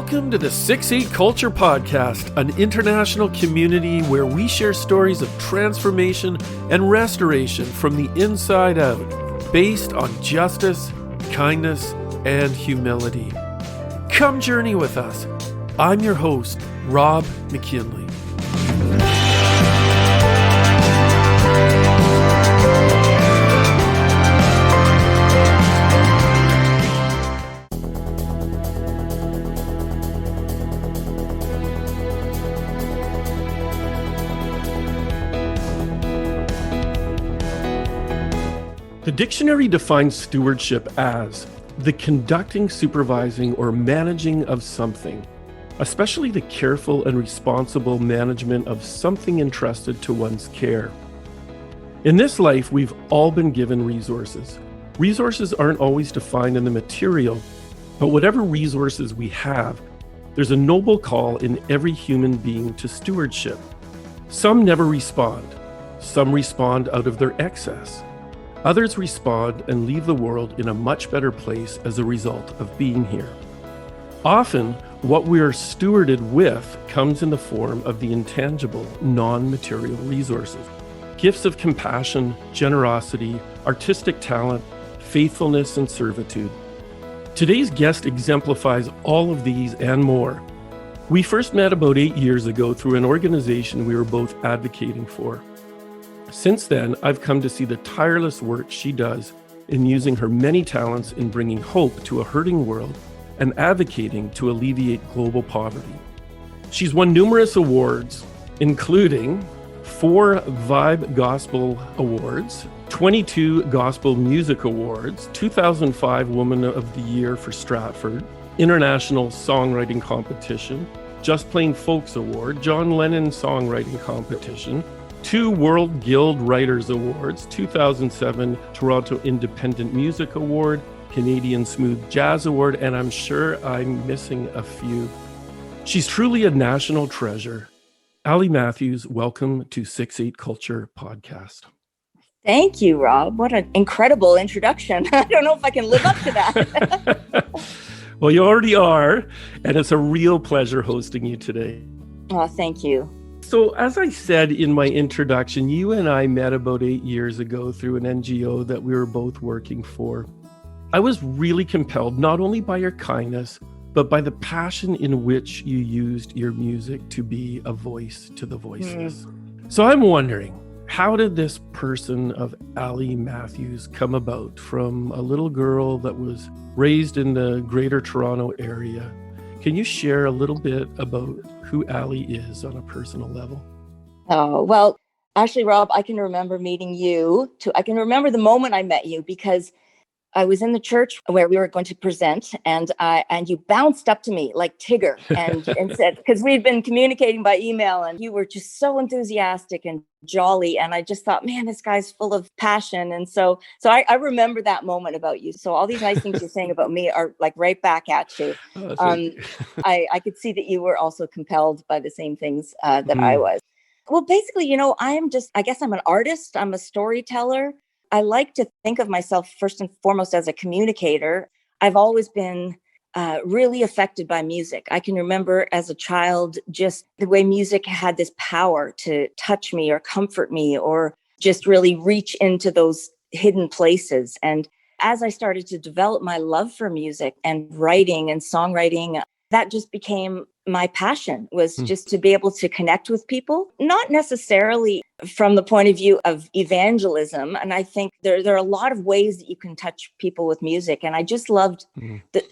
Welcome to the 6-8 Culture Podcast, an international community where we share stories of transformation and restoration from the inside out, based on justice, kindness, and humility. Come journey with us. I'm your host, Rob McKinley. The dictionary defines stewardship as the conducting, supervising, or managing of something, especially the careful and responsible management of something entrusted to one's care. In this life, we've all been given resources. Resources aren't always defined in the material, but whatever resources we have, there's a noble call in every human being to stewardship. Some never respond. Some respond out of their excess. Others respond and leave the world in a much better place as a result of being here. Often, what we are stewarded with comes in the form of the intangible, non-material resources. Gifts of compassion, generosity, artistic talent, faithfulness, and servitude. Today's guest exemplifies all of these and more. We first met about 8 years ago through an organization we were both advocating for. Since then, I've come to see the tireless work she does in using her many talents in bringing hope to a hurting world and advocating to alleviate global poverty. She's won numerous awards, including 4 Vibe Gospel Awards, 22 Gospel Music Awards, 2005 Woman of the Year for Stratford, International Songwriting Competition, Just Plain Folks Award, John Lennon Songwriting Competition, 2 World Guild Writers Awards, 2007 Toronto Independent Music Award, Canadian Smooth Jazz Award, and I'm sure I'm missing a few. She's truly a national treasure. Ali Matthews, welcome to 6-8 Culture Podcast. Thank you, Rob. What an incredible introduction. I don't know if I can live up to that. Well, you already are, and it's a real pleasure hosting you today. Oh, thank you. So as I said in my introduction, you and I met about 8 years ago through an NGO that we were both working for. I was really compelled not only by your kindness, but by the passion in which you used your music to be a voice to the voiceless. So I'm wondering, how did this person of Ali Matthews come about from a little girl that was raised in the Greater Toronto area? Can you share a little bit about who Ali is on a personal level? Oh, well, actually, Rob, I can remember meeting you too. I can remember the moment I met you because I was in the church where we were going to present, and you bounced up to me like Tigger and said, because we'd been communicating by email, and you were just so enthusiastic and jolly, and I just thought, man, this guy's full of passion. And so I remember that moment about you. So all these nice things you're saying about me are like right back at you. I could see that you were also compelled by the same things that I was. Well, basically, I guess I'm an artist. I'm a storyteller. I like to think of myself first and foremost as a communicator. I've always been really affected by music. I can remember as a child just the way music had this power to touch me or comfort me or just really reach into those hidden places. And as I started to develop my love for music and writing and songwriting, that just became my passion, was just to be able to connect with people, not necessarily from the point of view of evangelism. And I think there are a lot of ways that you can touch people with music. And I just loved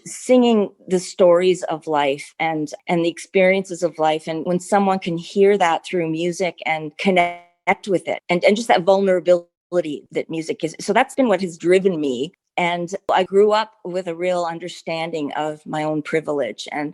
singing the stories of life and the experiences of life. And when someone can hear that through music and connect with it and just that vulnerability that music is. So that's been what has driven me. And I grew up with a real understanding of my own privilege. And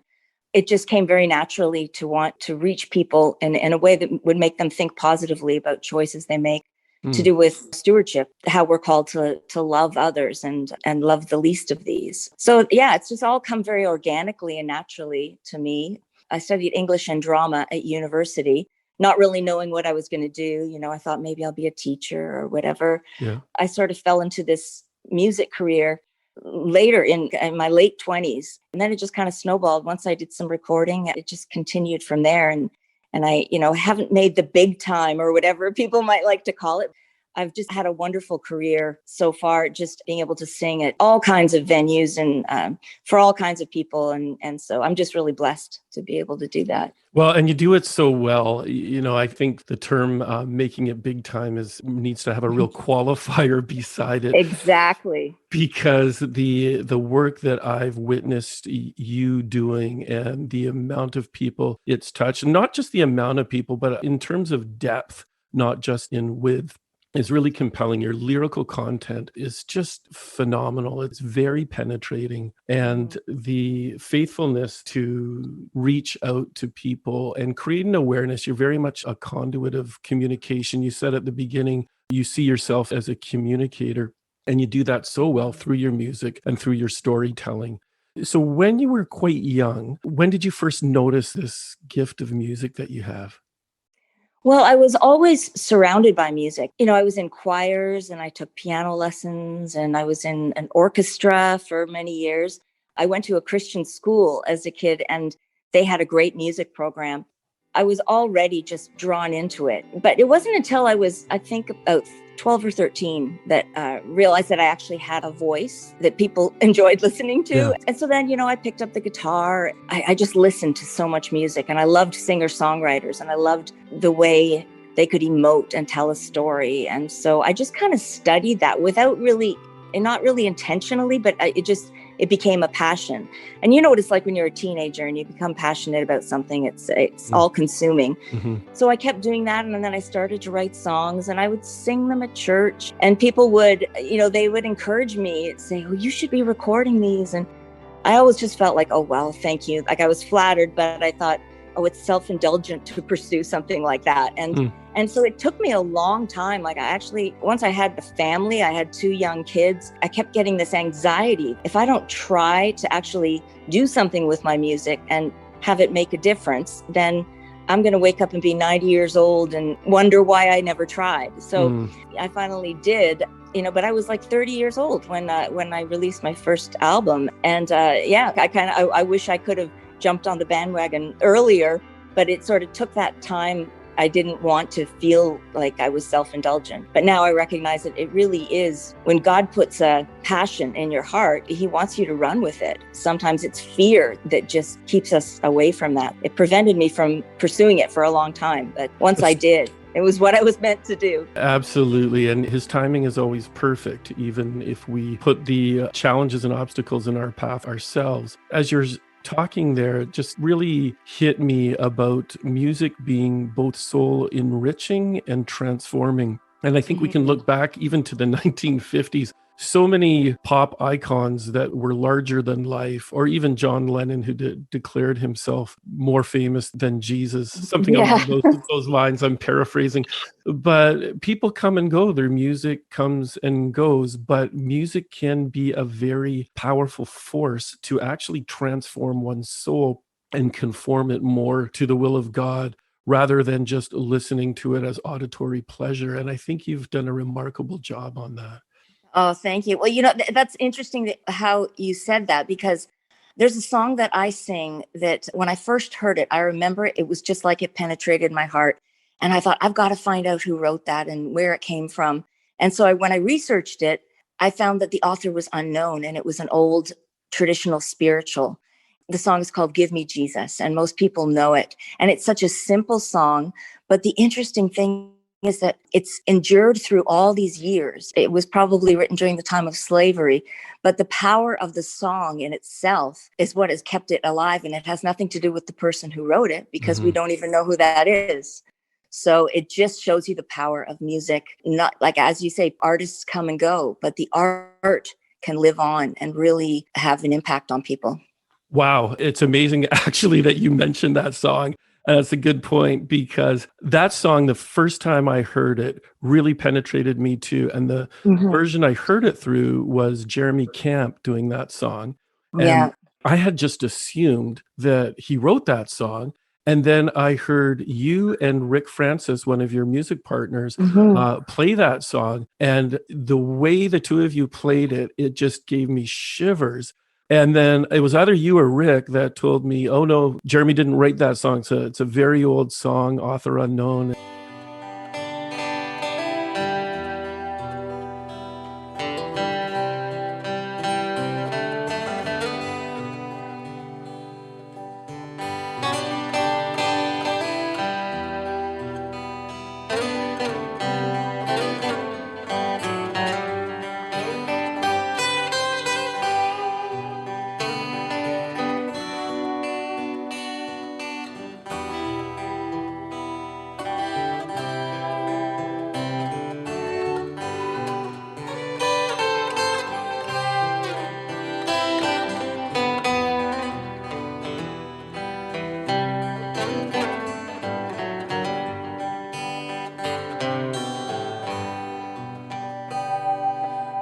it just came very naturally to want to reach people in a way that would make them think positively about choices they make to do with stewardship, how we're called to love others and love the least of these. So yeah, it's just all come very organically and naturally to me. I studied English and drama at university, not really knowing what I was going to do. I thought maybe I'll be a teacher or whatever. Yeah. I sort of fell into this music career later in my late 20s. And then it just kind of snowballed. Once I did some recording, it just continued from there. And I, haven't made the big time or whatever people might like to call it. I've just had a wonderful career so far, just being able to sing at all kinds of venues and for all kinds of people. And so I'm just really blessed to be able to do that. Well, and you do it so well. I think the term making it big time needs to have a real qualifier beside it. Exactly. Because the work that I've witnessed you doing and the amount of people it's touched, not just the amount of people, but in terms of depth, not just in width, is really compelling. Your lyrical content is just phenomenal. It's very penetrating. And the faithfulness to reach out to people and create an awareness, you're very much a conduit of communication. You said at the beginning, you see yourself as a communicator, and you do that so well through your music and through your storytelling. So when you were quite young, when did you first notice this gift of music that you have? Well, I was always surrounded by music. I was in choirs and I took piano lessons and I was in an orchestra for many years. I went to a Christian school as a kid and they had a great music program. I was already just drawn into it. But it wasn't until I was, I think, about 12 or 13 that realized that I actually had a voice that people enjoyed listening to. Yeah. And so then, I picked up the guitar. I just listened to so much music and I loved singer-songwriters and I loved the way they could emote and tell a story. And so I just kind of studied that without really, and not really intentionally, but it became a passion. And you know what it's like when you're a teenager and you become passionate about something, it's all consuming. Mm-hmm. So I kept doing that. And then I started to write songs and I would sing them at church and people would, they would encourage me, say, oh, you should be recording these. And I always just felt like, oh, well, thank you. Like I was flattered, but I thought, oh, it's self-indulgent to pursue something like that. And so it took me a long time. Like once I had the family, I had 2 young kids, I kept getting this anxiety. If I don't try to actually do something with my music and have it make a difference, then I'm going to wake up and be 90 years old and wonder why I never tried. So I finally did. But I was like 30 years old when I released my first album. And I wish I could have jumped on the bandwagon earlier, but it sort of took that time. I didn't want to feel like I was self-indulgent. But now I recognize that it really is, when God puts a passion in your heart, he wants you to run with it. Sometimes it's fear that just keeps us away from that. It prevented me from pursuing it for a long time. But once I did, it was what I was meant to do. Absolutely. And his timing is always perfect, even if we put the challenges and obstacles in our path ourselves. As you're talking there, it just really hit me about music being both soul enriching and transforming. And I think we can look back even to the 1950s. So many pop icons that were larger than life, or even John Lennon, who declared himself more famous than Jesus, something along those lines. I'm paraphrasing. But people come and go. Their music comes and goes. But music can be a very powerful force to actually transform one's soul and conform it more to the will of God, rather than just listening to it as auditory pleasure. And I think you've done a remarkable job on that. Oh, thank you. Well, that's interesting how you said that, because there's a song that I sing that when I first heard it, I remember it was just like it penetrated my heart. And I thought, I've got to find out who wrote that and where it came from. And so when I researched it, I found that the author was unknown and it was an old traditional spiritual. The song is called Give Me Jesus, and most people know it. And it's such a simple song. But the interesting thing is that it's endured through all these years. It was probably written during the time of slavery, but the power of the song in itself is what has kept it alive. And it has nothing to do with the person who wrote it, because we don't even know who that is. So it just shows you the power of music. Not like, as you say, artists come and go, but the art can live on and really have an impact on people. Wow. It's amazing actually that you mentioned that song. And that's a good point, because that song, the first time I heard it, really penetrated me too. And the version I heard it through was Jeremy Camp doing that song. And I had just assumed that he wrote that song. And then I heard you and Rick Francis, one of your music partners, Mhm. play that song. And the way the two of you played it, it just gave me shivers. And then it was either you or Rick that told me, oh no, Jeremy didn't write that song. It's a very old song, author unknown.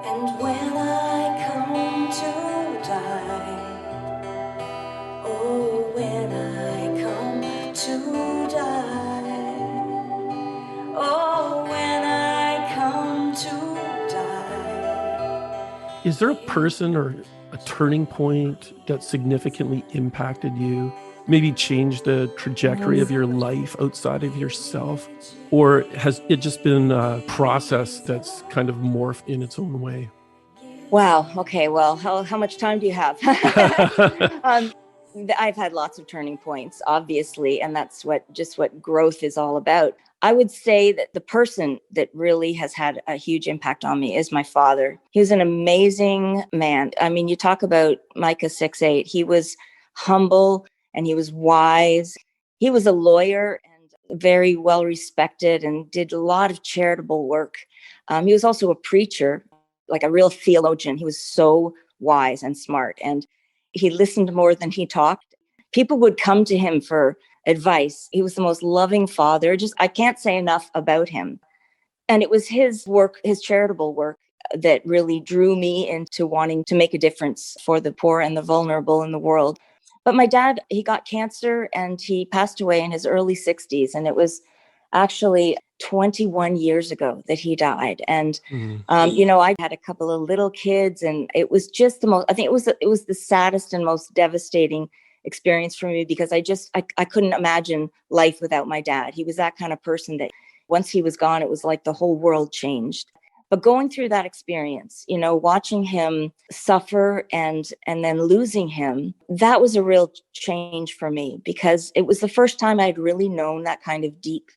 And when I come to die, oh, when I come to die, oh, when I come to die. Is there a person or a turning point that significantly impacted you? Maybe changed the trajectory of your life outside of yourself? Or has it just been a process that's kind of morphed in its own way? Wow. Okay. Well, how much time do you have? um, I've had lots of turning points, obviously, and that's what growth is all about. I would say that the person that really has had a huge impact on me is my father. He was an amazing man. I mean, you talk about Micah 6:8. He was humble and he was wise. He was a lawyer and very well respected and did a lot of charitable work. He was also a preacher, like a real theologian. He was so wise and smart, and he listened more than he talked. People would come to him for advice. He was the most loving father. Just, I can't say enough about him. And it was his work, his charitable work, that really drew me into wanting to make a difference for the poor and the vulnerable in the world. But my dad, he got cancer and he passed away in his early 60s. And it was actually 21 years ago that he died. And, Mm. I had a couple of little kids, and it was just I think it was the saddest and most devastating experience for me, because I couldn't imagine life without my dad. He was that kind of person that once he was gone, it was like the whole world changed. But going through that experience, watching him suffer and then losing him, that was a real change for me, because it was the first time I'd really known that kind of deep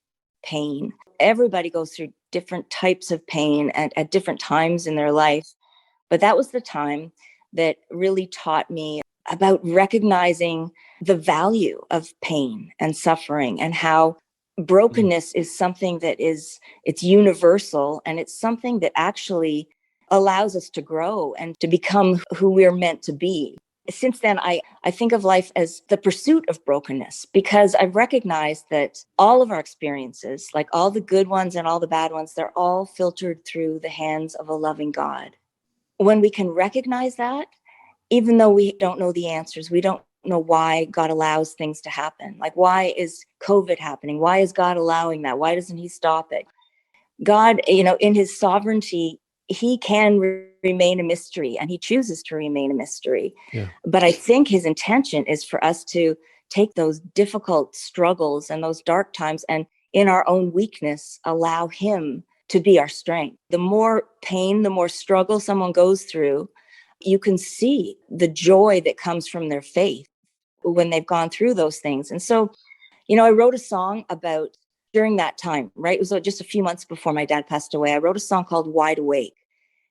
pain. Everybody goes through different types of pain at different times in their life. But that was the time that really taught me about recognizing the value of pain and suffering, and how Mm. brokenness is something that it's universal, and it's something that actually allows us to grow and to become who we're meant to be. Since then, I think of life as the pursuit of brokenness, because I've recognized that all of our experiences, like all the good ones and all the bad ones, they're all filtered through the hands of a loving God. When we can recognize that, even though we don't know the answers, we don't know why God allows things to happen. Like, why is COVID happening? Why is God allowing that? Why doesn't he stop it? God, in his sovereignty, he can remain a mystery, and he chooses to remain a mystery. Yeah. But I think his intention is for us to take those difficult struggles and those dark times, and in our own weakness, allow him to be our strength. The more pain, the more struggle someone goes through, you can see the joy that comes from their faith when they've gone through those things. And so, I wrote a song about during that time, right? It was just a few months before my dad passed away. I wrote a song called Wide Awake.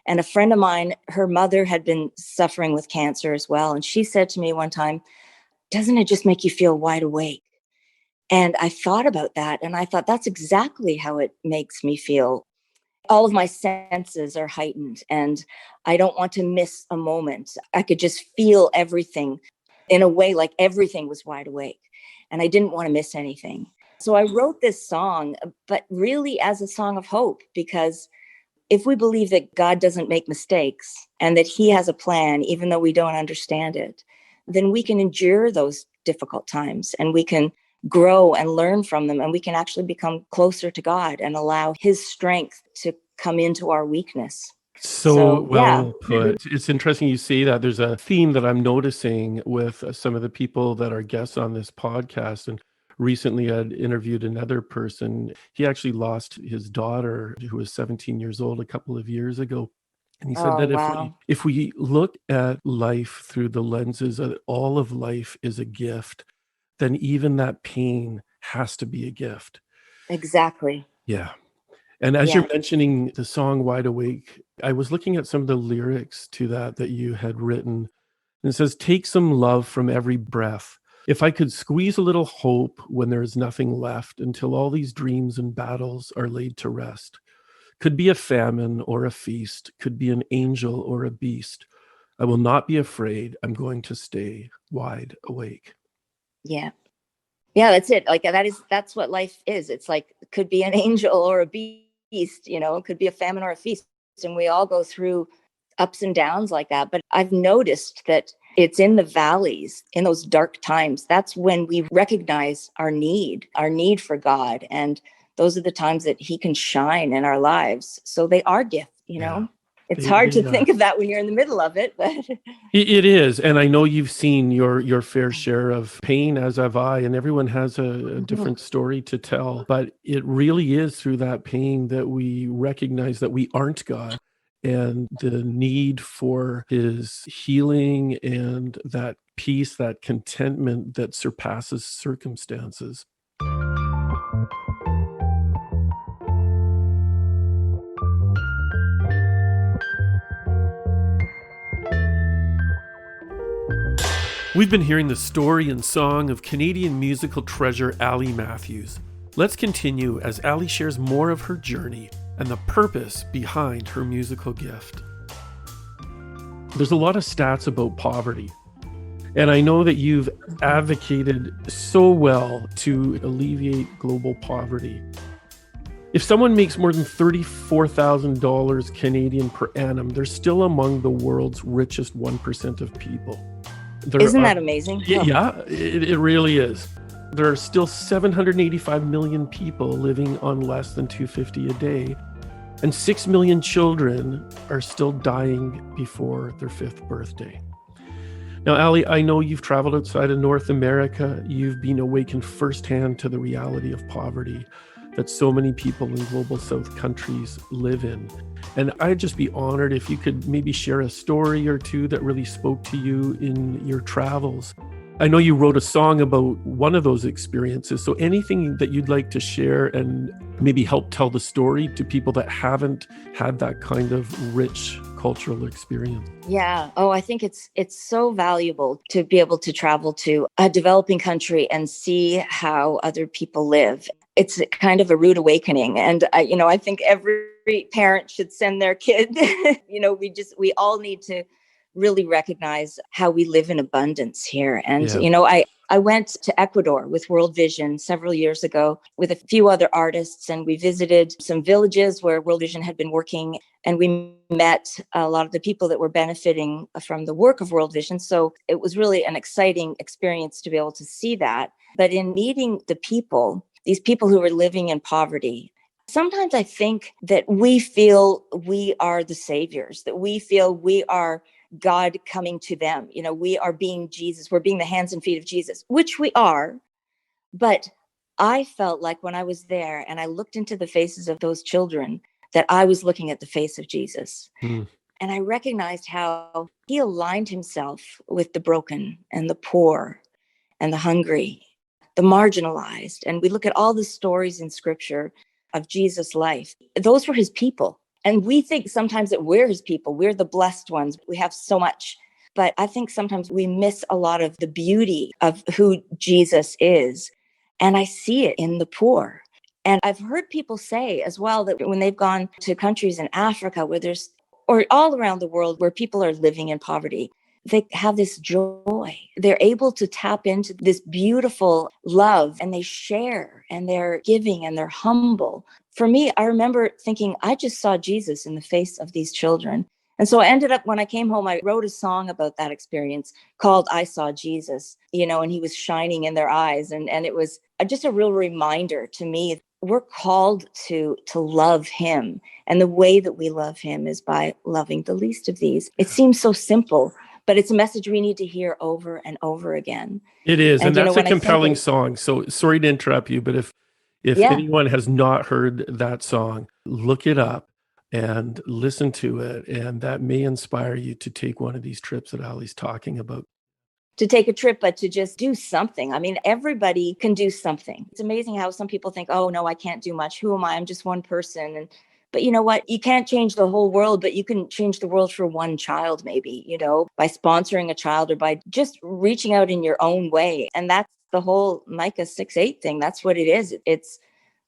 And a friend of mine, her mother had been suffering with cancer as well. And she said to me one time, doesn't it just make you feel wide awake? And I thought about that. And I thought, that's exactly how it makes me feel. All of my senses are heightened, and I don't want to miss a moment. I could just feel everything in a way, like everything was wide awake, and I didn't want to miss anything. So I wrote this song, but really as a song of hope, because if we believe that God doesn't make mistakes and that he has a plan, even though we don't understand it, then we can endure those difficult times, and we can grow and learn from them, and we can actually become closer to God and allow his strength to come into our weakness. So So, yeah. well put. It's interesting you say that. There's a theme that I'm noticing with some of the people that are guests on this podcast. And recently I'd interviewed another person. He actually lost his daughter, who was 17 years old, a couple of years ago. And he said Oh, that wow. if we look at life through the lenses that all of life is a gift, then even that pain has to be a gift. Exactly. Yeah. And as Yeah. you're mentioning the song Wide Awake, I was looking at some of the lyrics to that you had written. And it says, take some love from every breath. If I could squeeze a little hope when there is nothing left until all these dreams and battles are laid to rest. Could be a famine or a feast, could be an angel or a beast. I will not be afraid. I'm going to stay wide awake. Yeah. Yeah, that's it. Like that's what life is. It's like, it could be an angel or a beast, it could be a famine or a feast. And we all go through ups and downs like that. But I've noticed that it's in the valleys, in those dark times, that's when we recognize our need for God. And those are the times that he can shine in our lives. So they are gifts. Yeah. It's hard to They are. think of that when you're in the middle of it, but It is, and I know you've seen your fair share of pain, as have I, and everyone has a different story to tell. But it really is through that pain that we recognize that we aren't God, and the need for his healing and that peace, that contentment that surpasses circumstances. We've been hearing the story and song of Canadian musical treasure Ali Matthews. Let's continue as Ali shares more of her journey and the purpose behind her musical gift. There's a lot of stats about poverty, and I know that you've advocated so well to alleviate global poverty. If someone makes more than $34,000 Canadian per annum, they're still among the world's richest 1% of people. isn't that amazing? Yeah, it really is. There are still 785 million people living on less than $2.50 a day, and 6 million children are still dying before their 5th birthday. Now, Ali, I know you've traveled outside of North America. You've been awakened firsthand to the reality of poverty that so many people in global South countries live in. And I'd just be honored if you could maybe share a story or two that really spoke to you in your travels. I know you wrote a song about one of those experiences. So anything that you'd like to share and maybe help tell the story to people that haven't had that kind of rich cultural experience. Yeah. Oh, I think it's so valuable to be able to travel to a developing country and see how other people live. It's kind of a rude awakening. And, I think every parent should send their kid. We all need to really recognize how we live in abundance here. And, Yeah. I went to Ecuador with World Vision several years ago with a few other artists, and we visited some villages where World Vision had been working, and we met a lot of the people that were benefiting from the work of World Vision. So it was really an exciting experience to be able to see that. But in meeting the people, these people who were living in poverty, sometimes I think that we feel we are the saviors, that we feel we are God coming to them. We are being Jesus. We're being the hands and feet of Jesus, which we are. But I felt like when I was there and I looked into the faces of those children, that I was looking at the face of Jesus. Mm. And I recognized how he aligned himself with the broken and the poor and the hungry, the marginalized. And we look at all the stories in scripture of Jesus' life. Those were his people. And we think sometimes that we're his people. We're the blessed ones. We have so much. But I think sometimes we miss a lot of the beauty of who Jesus is. And I see it in the poor. And I've heard people say as well that when they've gone to countries in Africa or all around the world where people are living in poverty, they have this joy. They're able to tap into this beautiful love, and they share and they're giving and they're humble. For me, I remember thinking, I just saw Jesus in the face of these children. And so I ended up, when I came home, I wrote a song about that experience called I Saw Jesus, and he was shining in their eyes. And it was just a real reminder to me. We're called to love him. And the way that we love him is by loving the least of these. It seems so simple, but it's a message we need to hear over and over again. It is. And that's a when compelling song. So sorry to interrupt you, but if Yeah. anyone has not heard that song, look it up and listen to it. And that may inspire you to take one of these trips that Ali's talking about. To take a trip, but to just do something. I mean, everybody can do something. It's amazing how some people think, oh, no, I can't do much. Who am I? I'm just one person. But you know what? You can't change the whole world, but you can change the world for one child, maybe, by sponsoring a child or by just reaching out in your own way. And that's the whole Micah 6:8 thing. That's what it is. It's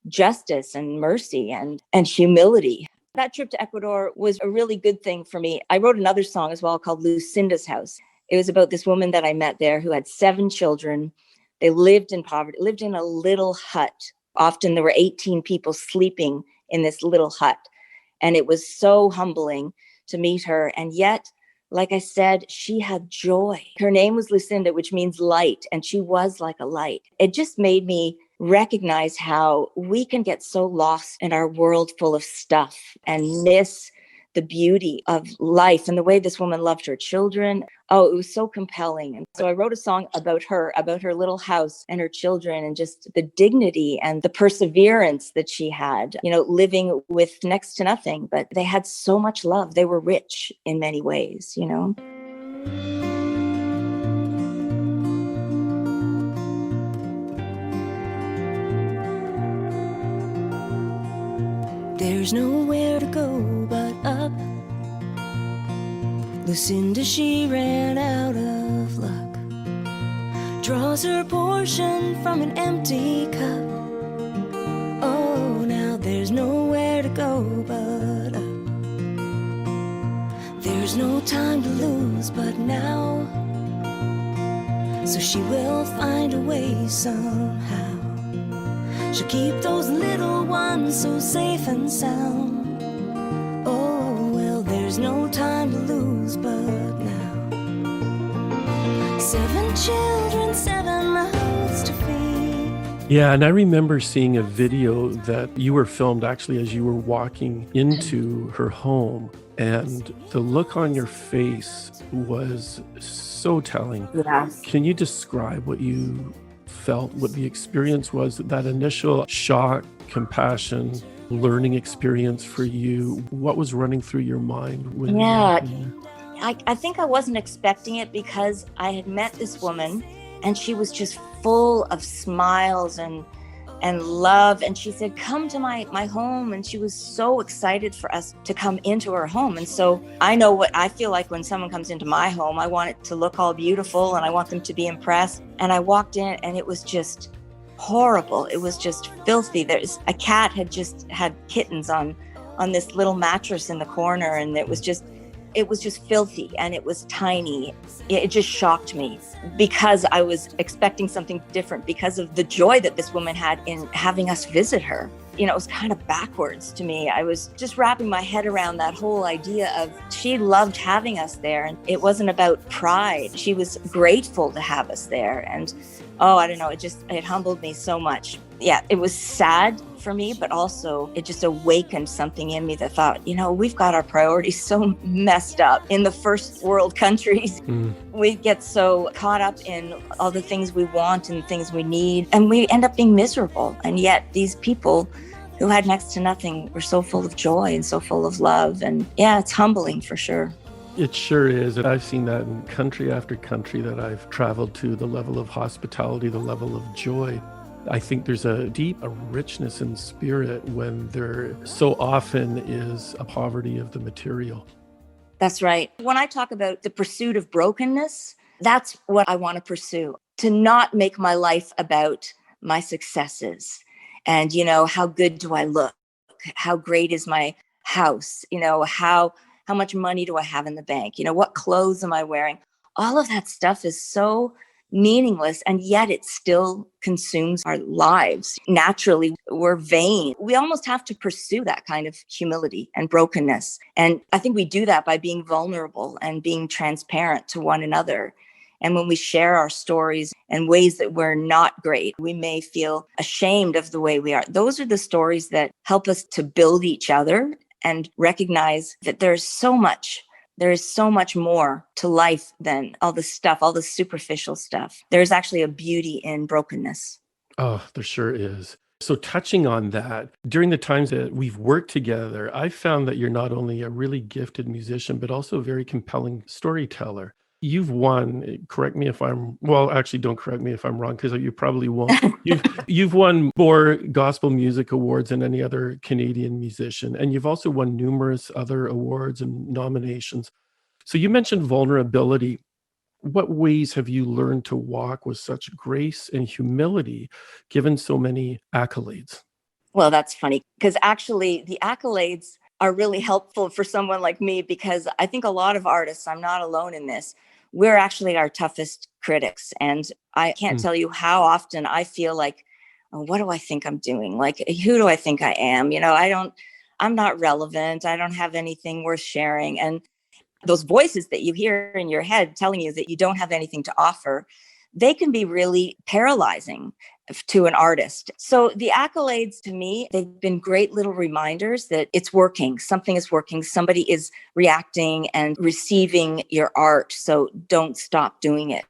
justice and mercy and humility. That trip to Ecuador was a really good thing for me. I wrote another song as well called Lucinda's House. It was about this woman that I met there who had 7 children. They lived in poverty, lived in a little hut. Often there were 18 people sleeping in this little hut. And it was so humbling to meet her. And yet, like I said, she had joy. Her name was Lucinda, which means light. And she was like a light. It just made me recognize how we can get so lost in our world full of stuff and miss the beauty of life and the way this woman loved her children. Oh, it was so compelling. And so I wrote a song about her little house and her children and just the dignity and the perseverance that she had, living with next to nothing. But they had so much love. They were rich in many ways, There's nowhere to go but up. Lucinda, she ran out of luck. Draws her portion from an empty cup. Oh, now there's nowhere to go but up. There's no time to lose but now. So she will find a way somehow. She'll keep those little ones so safe and sound. Oh, well, there's no time to lose but now. 7 children, 7 mouths to feed. Yeah, and I remember seeing a video that you were filmed actually as you were walking into her home. And the look on your face was so telling. Yeah. Can you describe what you felt, what the experience was, that initial shock, compassion, learning experience for you? What was running through your mind when Yeah. you were I think I wasn't expecting it because I had met this woman and she was just full of smiles and love. And she said, come to my home. And she was so excited for us to come into her home. And so I know what I feel like when someone comes into my home. I want it to look all beautiful and I want them to be impressed. And I walked in and it was just horrible. It was just filthy. There's a cat had just had kittens on this little mattress in the corner. And it was just filthy and it was tiny. It just shocked me because I was expecting something different because of the joy that this woman had in having us visit her. It was kind of backwards to me. I was just wrapping my head around that whole idea of she loved having us there. And it wasn't about pride. She was grateful to have us there. And I don't know, it humbled me so much. Yeah, it was sad for me, but also it just awakened something in me that thought, we've got our priorities so messed up in the first world countries. We get so caught up in all the things we want and things we need, and we end up being miserable. And yet these people who had next to nothing were so full of joy and so full of love. And yeah, it's humbling for sure. It sure is. And I've seen that in country after country that I've traveled to, the level of hospitality, the level of joy. I think there's a richness in spirit when there so often is a poverty of the material. That's right. When I talk about the pursuit of brokenness, that's what I want to pursue. To not make my life about my successes and, how good do I look? How great is my house? How much money do I have in the bank? What clothes am I wearing? All of that stuff is so meaningless, and yet it still consumes our lives. Naturally, we're vain. We almost have to pursue that kind of humility and brokenness. And I think we do that by being vulnerable and being transparent to one another. And when we share our stories in ways that we're not great, we may feel ashamed of the way we are. Those are the stories that help us to build each other and recognize that there is so much more to life than all the stuff, all the superficial stuff. There's actually a beauty in brokenness. Oh, there sure is. So touching on that, during the times that we've worked together, I found that you're not only a really gifted musician, but also a very compelling storyteller. You've won, correct me if I'm, well, actually don't correct me if I'm wrong, because you probably won't. You've won more gospel music awards than any other Canadian musician, and you've also won numerous other awards and nominations. So you mentioned vulnerability. What ways have you learned to walk with such grace and humility, given so many accolades? Well, that's funny, because actually the accolades are really helpful for someone like me, because I think a lot of artists, I'm not alone in this, we're actually our toughest critics. And I can't tell you how often I feel like, oh, what do I think I'm doing? Like, who do I think I am? I'm not relevant. I don't have anything worth sharing. And those voices that you hear in your head telling you that you don't have anything to offer, they can be really paralyzing to an artist. So the accolades, to me, they've been great little reminders that it's working. Something is working. Somebody is reacting and receiving your art. So don't stop doing it.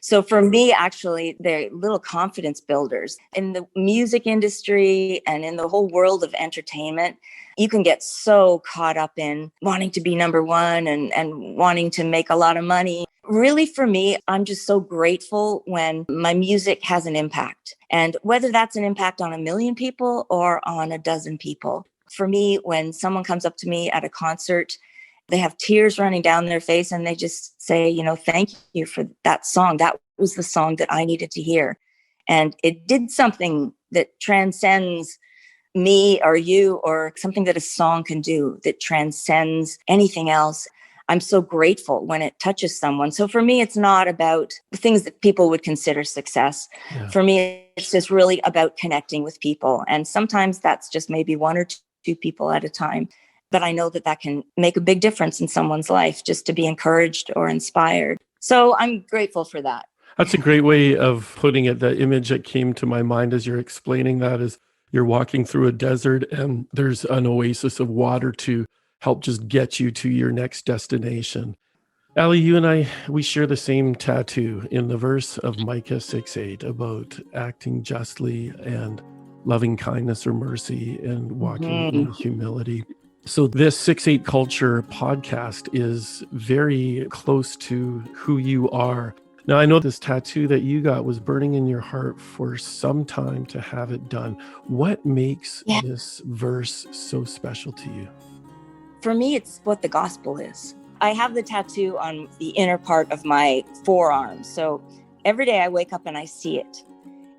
So for me, actually, they're little confidence builders. In the music industry and in the whole world of entertainment, you can get so caught up in wanting to be number one and wanting to make a lot of money. Really, for me, I'm just so grateful when my music has an impact. And whether that's an impact on 1 million people or on a dozen people. For me, when someone comes up to me at a concert, they have tears running down their face and they just say, thank you for that song. That was the song that I needed to hear. And it did something that transcends me or you, or something that a song can do that transcends anything else. I'm so grateful when it touches someone. So for me, it's not about the things that people would consider success. Yeah. For me, it's just really about connecting with people. And sometimes that's just maybe 1 or 2 people at a time. But I know that can make a big difference in someone's life, just to be encouraged or inspired. So I'm grateful for that. That's a great way of putting it. The image that came to my mind as you're explaining that is you're walking through a desert and there's an oasis of water to help just get you to your next destination. Ali, you and I, we share the same tattoo in the verse of Micah 6:8 about acting justly and loving kindness or mercy and walking in humility. So this 6-8 Culture podcast is very close to who you are. Now, I know this tattoo that you got was burning in your heart for some time to have it done. What makes this verse so special to you? For me, it's what the gospel is. I have the tattoo on the inner part of my forearm. So every day I wake up and I see it.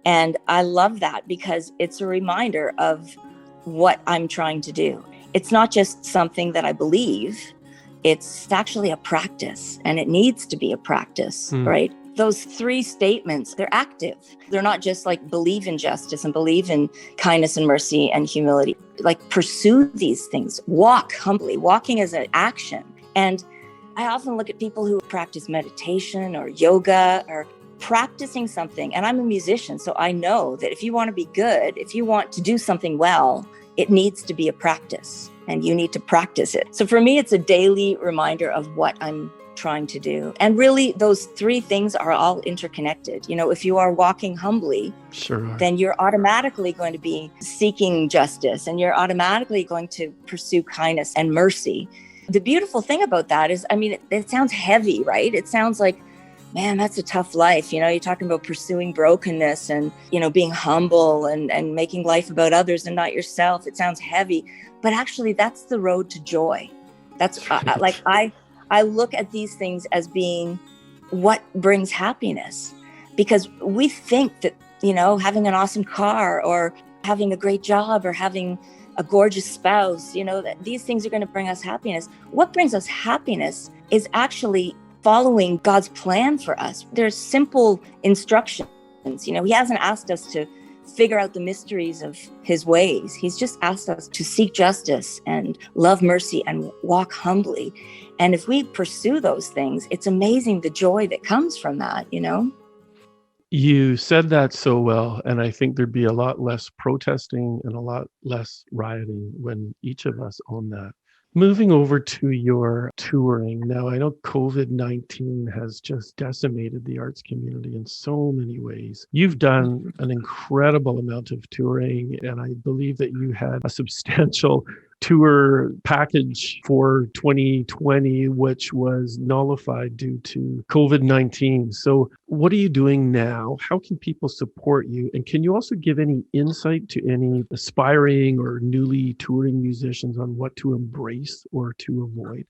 And I love that because it's a reminder of what I'm trying to do. It's not just something that I believe, it's actually a practice, and it needs to be a practice, right? Those 3 statements, they're active. They're not just like believe in justice and believe in kindness and mercy and humility. Like pursue these things, walk humbly. Walking is an action. And I often look at people who practice meditation or yoga or practicing something. And I'm a musician, so I know that if you want to be good, if you want to do something well, it needs to be a practice and you need to practice it. So for me, it's a daily reminder of what I'm trying to do. And really, those 3 things are all interconnected. If you are walking humbly, then you're automatically going to be seeking justice and you're automatically going to pursue kindness and mercy. The beautiful thing about that is, it sounds heavy, right? It sounds like, man, that's a tough life. You're talking about pursuing brokenness and, being humble and making life about others and not yourself. It sounds heavy, but actually that's the road to joy. That's I look at these things as being what brings happiness, because we think that, having an awesome car or having a great job or having a gorgeous spouse, that these things are going to bring us happiness. What brings us happiness is actually following God's plan for us. There's simple instructions. He hasn't asked us to figure out the mysteries of his ways. He's just asked us to seek justice and love mercy and walk humbly. And if we pursue those things, it's amazing the joy that comes from that, You said that so well, and I think there'd be a lot less protesting and a lot less rioting when each of us own that. Moving over to your touring. Now, I know COVID-19 has just decimated the arts community in so many ways. You've done an incredible amount of touring, and I believe that you had a substantial tour package for 2020, which was nullified due to COVID-19. So what are you doing now? How can people support you? And can you also give any insight to any aspiring or newly touring musicians on what to embrace or to avoid?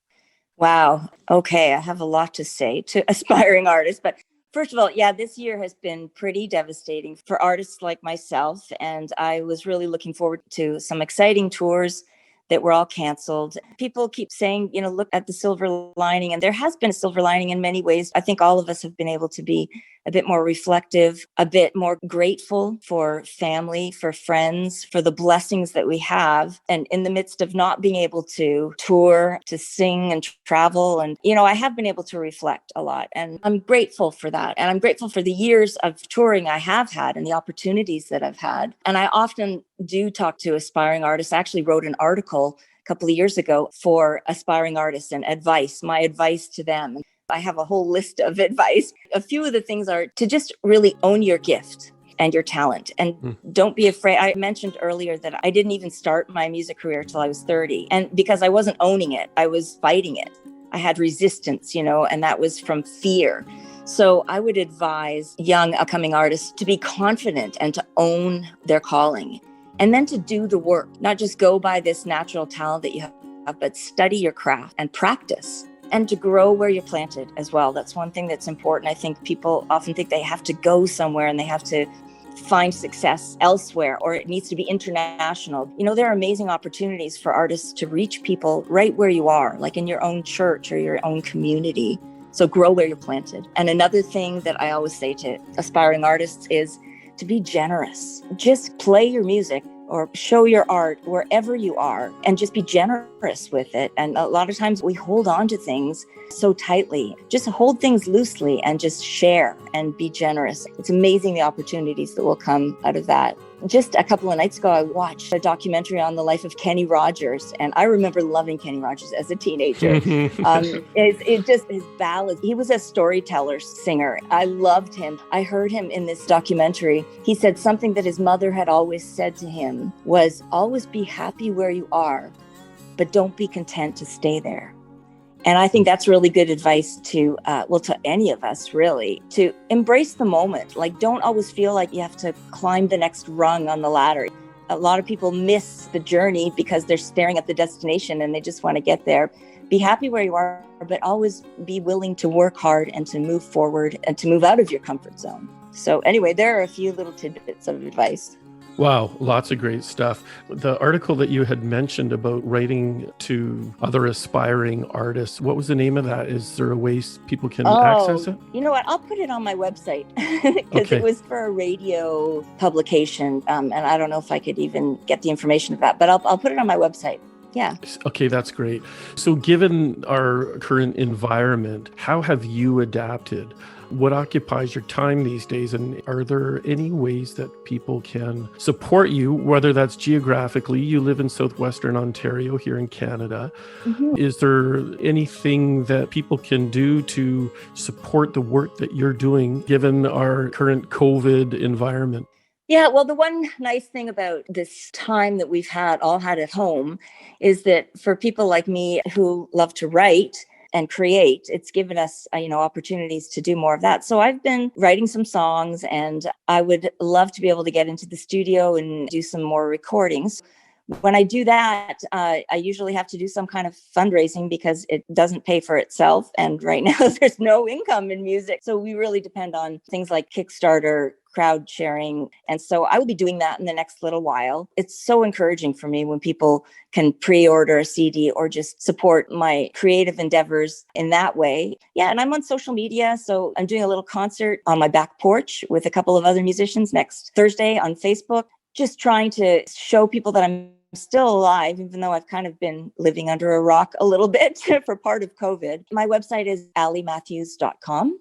Wow. Okay. I have a lot to say to aspiring artists, but first of all, yeah, this year has been pretty devastating for artists like myself. And I was really looking forward to some exciting tours that were all canceled. People keep saying, look at the silver lining. And there has been a silver lining in many ways. I think all of us have been able to be a bit more reflective, a bit more grateful for family, for friends, for the blessings that we have. And in the midst of not being able to tour, to sing and travel. And, I have been able to reflect a lot. And I'm grateful for that. And I'm grateful for the years of touring I have had and the opportunities that I've had. And I often do talk to aspiring artists. I actually wrote an article a couple of years ago for aspiring artists and my advice to them. I have a whole list of advice. A few of the things are to just really own your gift and your talent and don't be afraid. I mentioned earlier that I didn't even start my music career till I was 30. And because I wasn't owning it, I was fighting it. I had resistance, and that was from fear. So I would advise young upcoming artists to be confident and to own their calling. And then to do the work, not just go by this natural talent that you have, but study your craft and practice and to grow where you're planted as well. That's one thing that's important. I think people often think they have to go somewhere and they have to find success elsewhere or it needs to be international. There are amazing opportunities for artists to reach people right where you are, like in your own church or your own community. So grow where you're planted. And another thing that I always say to aspiring artists is to be generous. Just play your music or show your art wherever you are and just be generous with it. And a lot of times we hold on to things so tightly. Just hold things loosely and just share and be generous. It's amazing the opportunities that will come out of that. Just a couple of nights ago, I watched a documentary on the life of Kenny Rogers, and I remember loving Kenny Rogers as a teenager. It's just his ballads. He was a storyteller, singer. I loved him. I heard him in this documentary. He said something that his mother had always said to him was, always be happy where you are, but don't be content to stay there. And I think that's really good advice to any of us, really, to embrace the moment. Like, don't always feel like you have to climb the next rung on the ladder. A lot of people miss the journey because they're staring at the destination and they just want to get there. Be happy where you are, but always be willing to work hard and to move forward and to move out of your comfort zone. So anyway, there are a few little tidbits of advice. Wow, lots of great stuff. The article that you had mentioned about writing to other aspiring artists, what was the name of that? Is there a way people can access it? You know what? I'll put it on my website because It was for a radio publication. And I don't know if I could even get the information of that, but I'll put it on my website. Yeah. Okay, that's great. So given our current environment, how have you adapted? What occupies your time these days? And are there any ways that people can support you, whether that's geographically, you live in southwestern Ontario here in Canada. Is there anything that people can do to support the work that you're doing given our current COVID environment? Yeah, well, the one nice thing about this time that we've all had at home is that for people like me who love to write and create, it's given us, opportunities to do more of that. So I've been writing some songs and I would love to be able to get into the studio and do some more recordings. when I do that, I usually have to do some kind of fundraising because it doesn't pay for itself. And right now there's no income in music. So we really depend on things like Kickstarter, crowd sharing. And so I will be doing that in the next little while. It's so encouraging for me when people can pre-order a CD or just support my creative endeavors in that way. Yeah, and I'm on social media. So I'm doing a little concert on my back porch with a couple of other musicians next Thursday on Facebook, just trying to show people that I'm still alive, even though I've kind of been living under a rock a little bit for part of COVID. My website is allymatthews.com.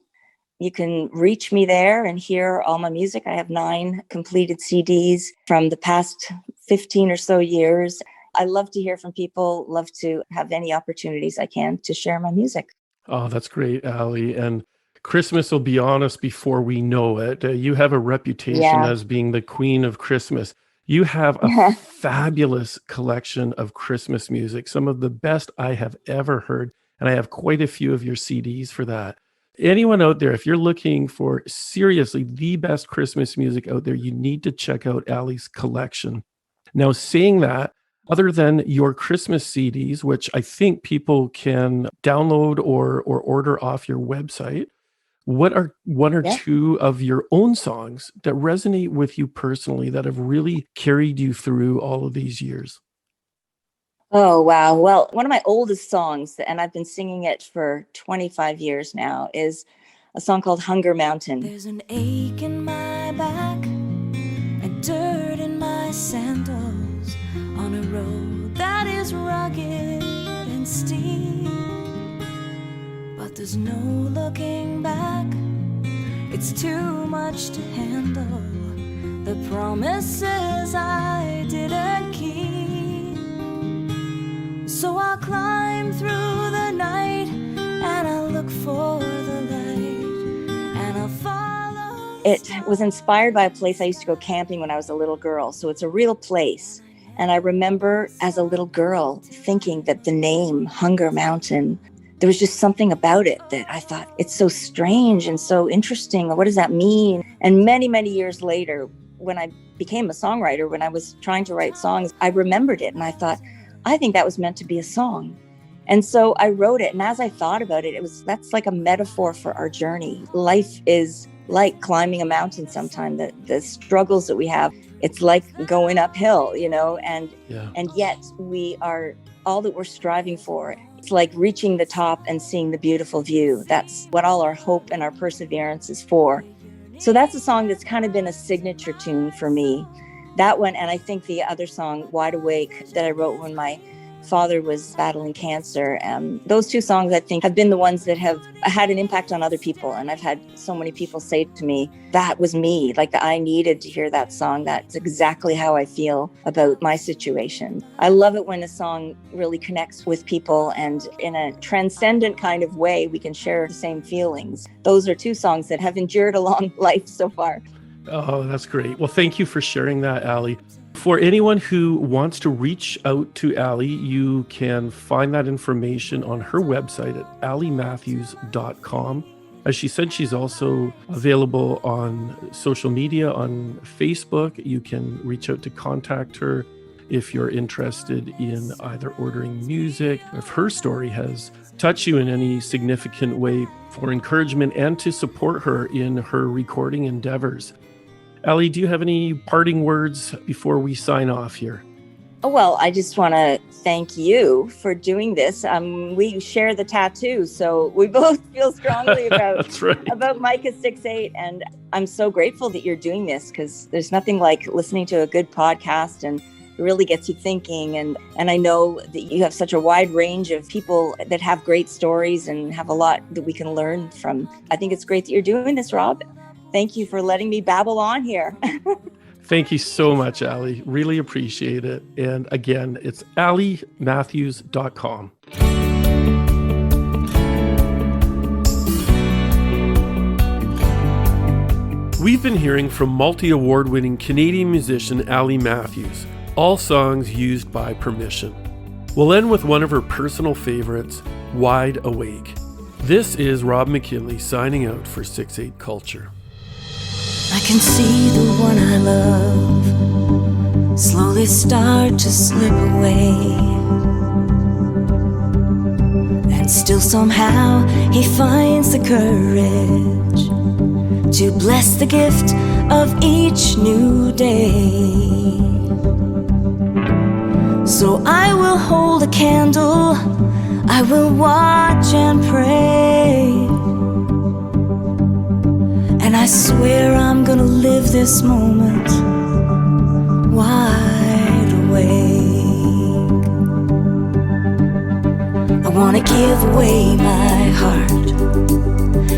You can reach me there and hear all my music. I have 9 completed CDs from the past 15 or so years. I love to hear from people, love to have any opportunities I can to share my music. Oh, that's great, Ally. And Christmas will be on us before we know it. You have a reputation as being the queen of Christmas. You have a fabulous collection of Christmas music, some of the best I have ever heard. And I have quite a few of your CDs for that. Anyone out there, if you're looking for seriously the best Christmas music out there, you need to check out Ally's collection. Now, saying that, other than your Christmas CDs, which I think people can download or order off your website, what are one or two of your own songs that resonate with you personally that have really carried you through all of these years? Oh, wow. Well, one of my oldest songs, and I've been singing it for 25 years now, is a song called Hunger Mountain. There's an ache in my back and dirt in my sandals on a road that is rugged and steep. But there's no looking back, it's too much to handle. The promises I didn't keep. So I'll climb through the night and I'll look for the light and I'll follow. It was inspired by a place I used to go camping when I was a little girl. So it's a real place. And I remember as a little girl thinking that the name Hunger Mountain, there was just something about it that I thought, it's so strange and so interesting. What does that mean? And many, many years later, when I became a songwriter, when I was trying to write songs, I remembered it. And I thought, I think that was meant to be a song. And so I wrote it. And as I thought about it, that's like a metaphor for our journey. Life is like climbing a mountain sometimes. The struggles that we have, it's like going uphill, and yet we are all that we're striving for. It's like reaching the top and seeing the beautiful view. That's what all our hope and our perseverance is for. So that's a song that's kind of been a signature tune for me. That one, and I think the other song, Wide Awake, that I wrote when my father was battling cancer. Those 2 songs, I think, have been the ones that have had an impact on other people. And I've had so many people say to me, that was me, like that I needed to hear that song. That's exactly how I feel about my situation. I love it when a song really connects with people and in a transcendent kind of way, we can share the same feelings. Those are 2 songs that have endured a long life so far. Oh, that's great. Well, thank you for sharing that, Ally. For anyone who wants to reach out to Ally, you can find that information on her website at allymatthews.com. As she said, she's also available on social media, on Facebook. You can reach out to contact her if you're interested in either ordering music, if her story has touched you in any significant way, for encouragement and to support her in her recording endeavors. Ally, do you have any parting words before we sign off here? Oh, well, I just want to thank you for doing this. We share the tattoo, so we both feel strongly about about Micah 6:8, and I'm so grateful that you're doing this because there's nothing like listening to a good podcast, and it really gets you thinking. And I know that you have such a wide range of people that have great stories and have a lot that we can learn from. I think it's great that you're doing this, Rob. Thank you for letting me babble on here. Thank you so much, Ally. Really appreciate it. And again, it's allymatthews.com. We've been hearing from multi-award-winning Canadian musician Ally Matthews, all songs used by permission. We'll end with one of her personal favorites, Wide Awake. This is Rob McKinley signing out for 6/8 Culture. I can see the one I love slowly start to slip away. And still somehow he finds the courage to bless the gift of each new day. So I will hold a candle, I will watch and pray, and I swear I'm gonna live this moment wide awake. I wanna give away my heart,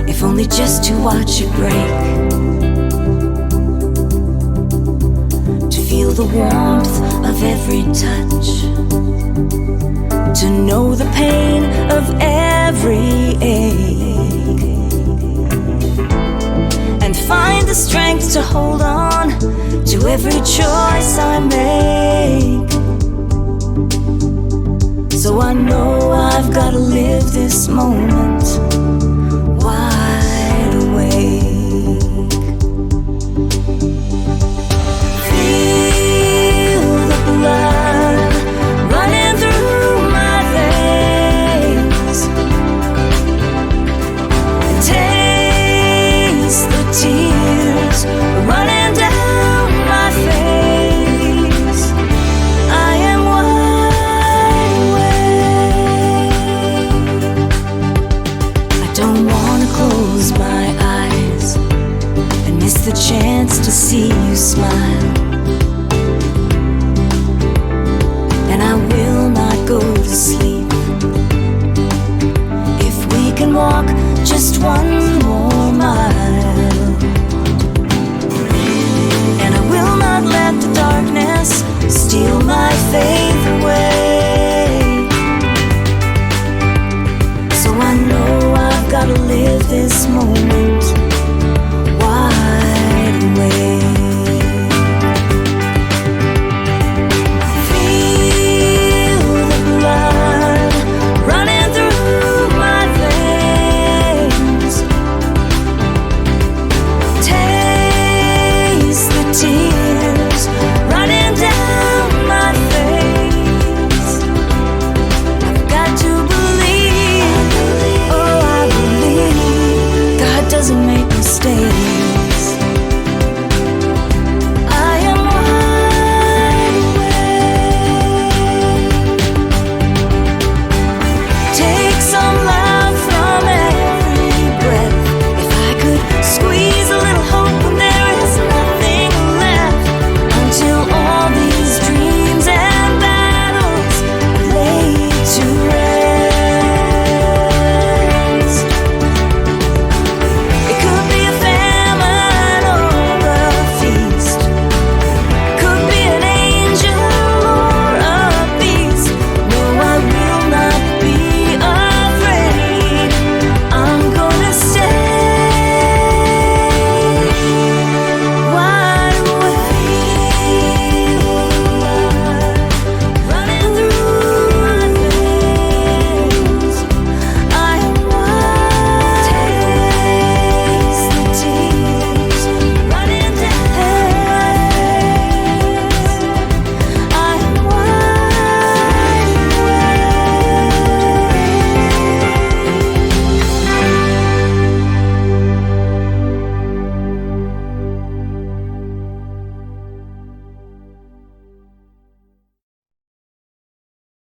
if only just to watch it break, to feel the warmth of every touch, to know the pain of every ache, and find the strength to hold on to every choice I make. So I know I've gotta live this moment wide awake. Feel the blood running through my veins, and taste the tears running down my face. I am wide awake. I don't wanna close my eyes and miss the chance to see you smile.